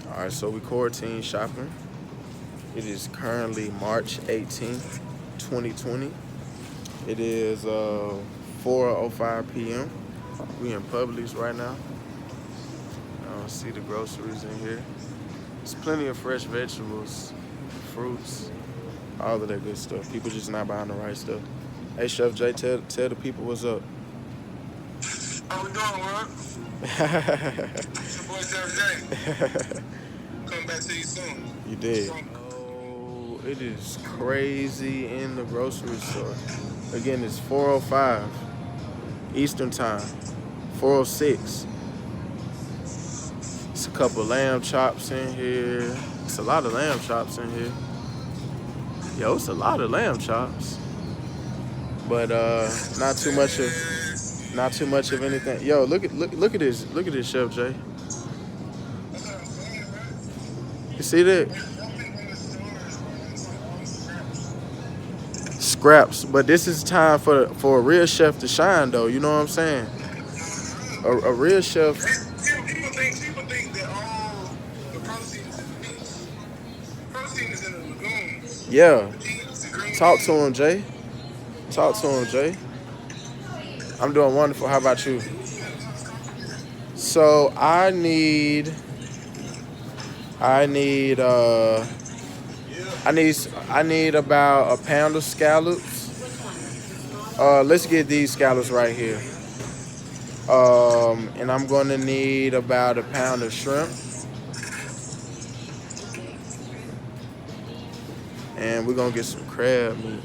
All right, so we quarantine shopping. It is currently March 18th, 2020. It is 4:05 p.m. We in Publix right now. I don't see the groceries in here. There's plenty of fresh vegetables, fruits, all of that good stuff. People just not buying the right stuff. Hey, Chef Jay, tell the people what's up. How we doing, Word? It's your boy Chef J. Coming back to you soon. You did. Oh, it is crazy in the grocery store. Again, it's 4:05 Eastern time, 4:06. It's a couple lamb chops in here. It's a lot of lamb chops in here. Yo, it's a lot of lamb chops. But not too much of anything. Yo, look at this. Look at this, Chef J. You see that? Scraps. But this is time for a real chef to shine, though. You know what I'm saying? A real chef. People think that all the protein is in the meat. Protein is in the legumes. Yeah. The beans, the green Talk to him, beans. Jay. Talk to him, Jay. I'm doing wonderful. How about you? So I need I need about a pound of scallops. Let's get these scallops right here. And I'm gonna need about a pound of shrimp. And we're gonna get some crab meat.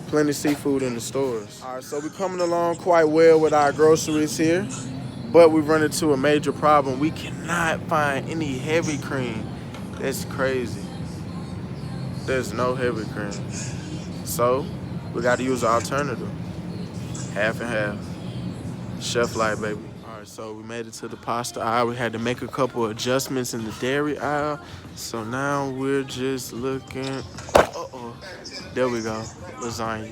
Plenty of seafood in the stores. All right, so we're coming along quite well with our groceries here, but we've run into a major problem. We cannot find any heavy cream. That's crazy. There's no heavy cream. So we got to use an alternative. Half and half. Chef light, baby. All right, so we made it to the pasta aisle. We had to make a couple adjustments in the dairy aisle. So now we're just looking. Uh-oh. There we go. Lasagna.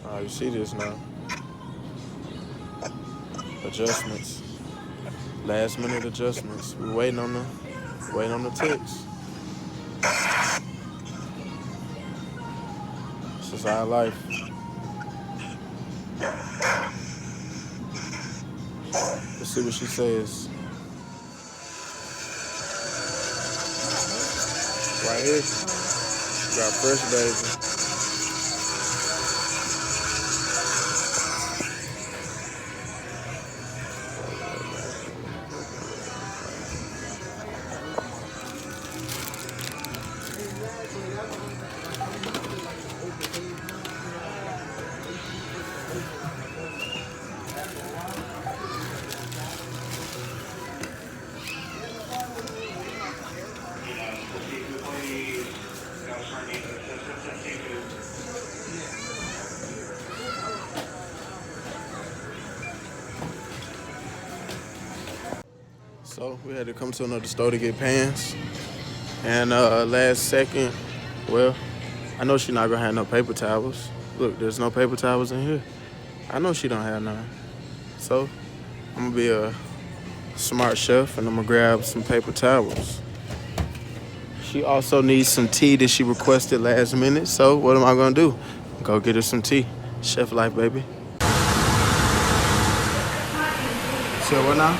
All right, you see this now. Adjustments. Last minute adjustments. We're waiting on the text. This is our life. Let's see what she says. Right here. Got fresh baby. So we had to come to another store to get pants. And last second, well, I know she's not gonna have no paper towels. Look, there's no paper towels in here. I know she don't have none. So I'm gonna be a smart chef and I'm gonna grab some paper towels. She also needs some tea that she requested last minute. So what am I gonna do? Go get her some tea. Chef life, baby. So what now?